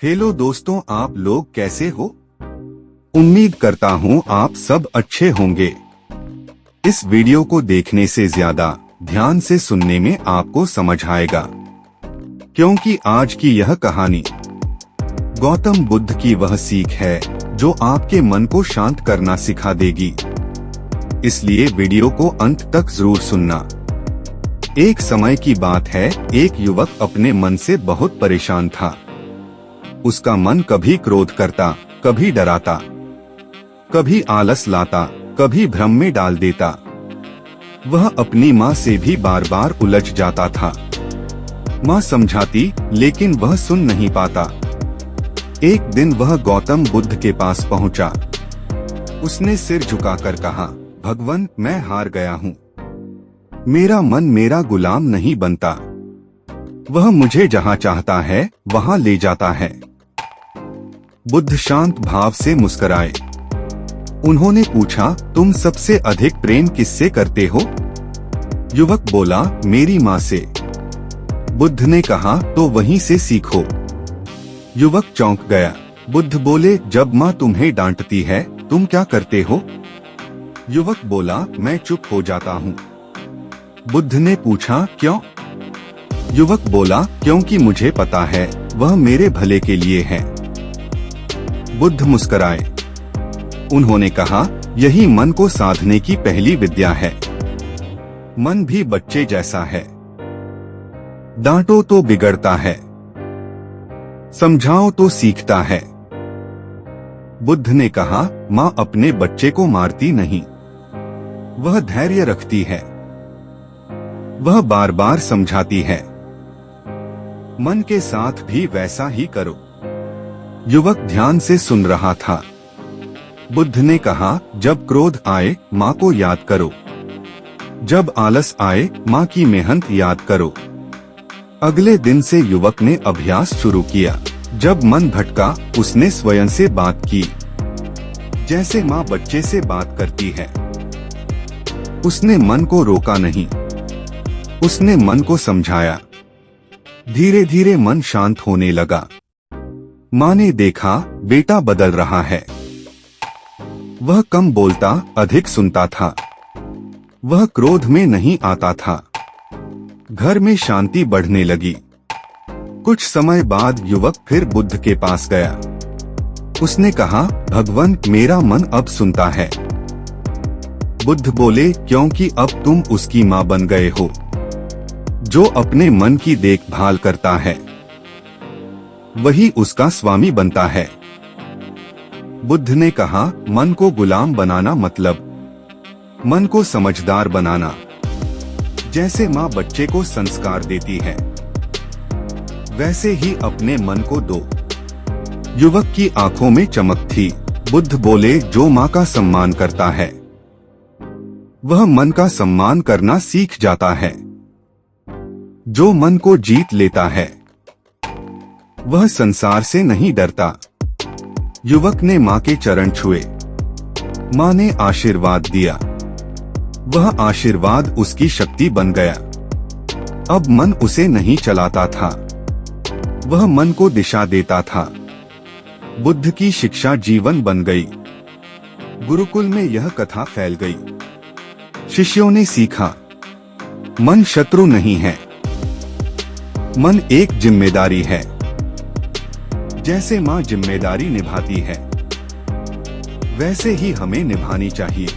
Hello दोस्तों, आप लोग कैसे हो? उम्मीद करता हूँ आप सब अच्छे होंगे। इस वीडियो को देखने से ज्यादा ध्यान से सुनने में आपको समझ आएगा, क्योंकि आज की यह कहानी गौतम बुद्ध की वह सीख है जो आपके मन को शांत करना सिखा देगी। इसलिए वीडियो को अंत तक जरूर सुनना। एक समय की बात है, एक युवक अपने मन से बहुत परेशान था। उसका मन कभी क्रोध करता, कभी डराता, कभी आलस लाता, कभी भ्रम में डाल देता। वह अपनी माँ से भी बार बार उलझ जाता था। माँ समझाती, लेकिन वह सुन नहीं पाता। एक दिन वह गौतम बुद्ध के पास पहुंचा। उसने सिर झुकाकर कहा, भगवान, मैं हार गया हूँ। मेरा मन मेरा गुलाम नहीं बनता। वह मुझे जहाँ चाहता है वहाँ ले जाता है। बुद्ध शांत भाव से मुस्कुराए। उन्होंने पूछा, तुम सबसे अधिक प्रेम किससे करते हो? युवक बोला, मेरी माँ से। बुद्ध ने कहा, तो वहीं से सीखो। युवक चौंक गया। बुद्ध बोले, जब माँ तुम्हें डांटती है तुम क्या करते हो? युवक बोला, मैं चुप हो जाता हूँ। बुद्ध ने पूछा, क्यों? युवक बोला, क्योंकि मुझे पता है वह मेरे भले के लिए है। बुद्ध मुस्कुराए। उन्होंने कहा, यही मन को साधने की पहली विद्या है। मन भी बच्चे जैसा है। डांटो तो बिगड़ता है, समझाओ तो सीखता है। बुद्ध ने कहा, माँ अपने बच्चे को मारती नहीं, वह धैर्य रखती है। वह बार बार समझाती है। मन के साथ भी वैसा ही करो। युवक ध्यान से सुन रहा था। बुद्ध ने कहा, जब क्रोध आए माँ को याद करो, जब आलस आए माँ की मेहनत याद करो। अगले दिन से युवक ने अभ्यास शुरू किया। जब मन भटका उसने स्वयं से बात की, जैसे माँ बच्चे से बात करती है। उसने मन को रोका नहीं, उसने मन को समझाया। धीरे धीरे मन शांत होने लगा। माँ ने देखा, बेटा बदल रहा है। वह कम बोलता, अधिक सुनता था। वह क्रोध में नहीं आता था। घर में शांति बढ़ने लगी। कुछ समय बाद युवक फिर बुद्ध के पास गया। उसने कहा, भगवान, मेरा मन अब सुनता है। बुद्ध बोले, क्योंकि अब तुम उसकी माँ बन गए हो, जो अपने मन की देखभाल करता है वही उसका स्वामी बनता है। बुद्ध ने कहा, मन को गुलाम बनाना मतलब मन को समझदार बनाना। जैसे माँ बच्चे को संस्कार देती है, वैसे ही अपने मन को दो। युवक की आंखों में चमक थी। बुद्ध बोले, जो माँ का सम्मान करता है वह मन का सम्मान करना सीख जाता है। जो मन को जीत लेता है वह संसार से नहीं डरता। युवक ने माँ के चरण छुए। माँ ने आशीर्वाद दिया। वह आशीर्वाद उसकी शक्ति बन गया। अब मन उसे नहीं चलाता था, वह मन को दिशा देता था। बुद्ध की शिक्षा जीवन बन गई। गुरुकुल में यह कथा फैल गई। शिष्यों ने सीखा, मन शत्रु नहीं है, मन एक जिम्मेदारी है। जैसे माँ जिम्मेदारी निभाती है वैसे ही हमें निभानी चाहिए।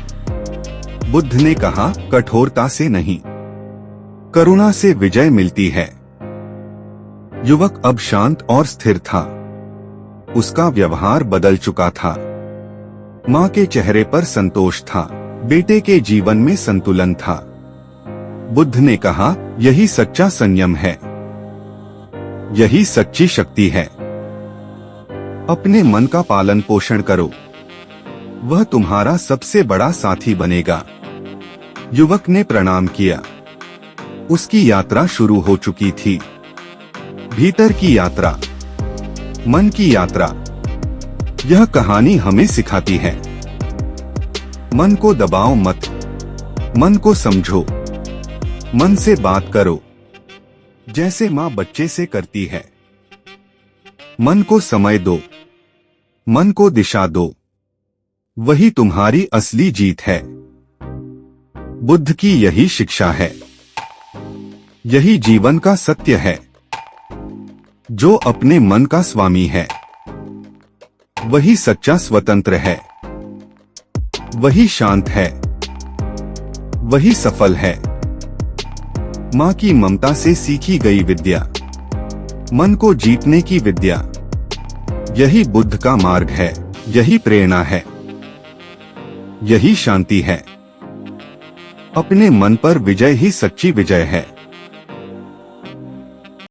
बुद्ध ने कहा, कठोरता से नहीं, करुणा से विजय मिलती है। युवक अब शांत और स्थिर था। उसका व्यवहार बदल चुका था। माँ के चेहरे पर संतोष था, बेटे के जीवन में संतुलन था। बुद्ध ने कहा, यही सच्चा संयम है, यही सच्ची शक्ति है। अपने मन का पालन पोषण करो, वह तुम्हारा सबसे बड़ा साथी बनेगा। युवक ने प्रणाम किया। उसकी यात्रा शुरू हो चुकी थी। भीतर की यात्रा, मन की यात्रा। यह कहानी हमें सिखाती है, मन को दबाओ मत, मन को समझो, मन से बात करो, जैसे माँ बच्चे से करती है। मन को समय दो, मन को दिशा दो, वही तुम्हारी असली जीत है। बुद्ध की यही शिक्षा है, यही जीवन का सत्य है। जो अपने मन का स्वामी है, वही सच्चा स्वतंत्र है, वही शांत है, वही सफल है। माँ की ममता से सीखी गई विद्या, मन को जीतने की विद्या, यही बुद्ध का मार्ग है, यही प्रेरणा है, यही शांति है। अपने मन पर विजय ही सच्ची विजय है।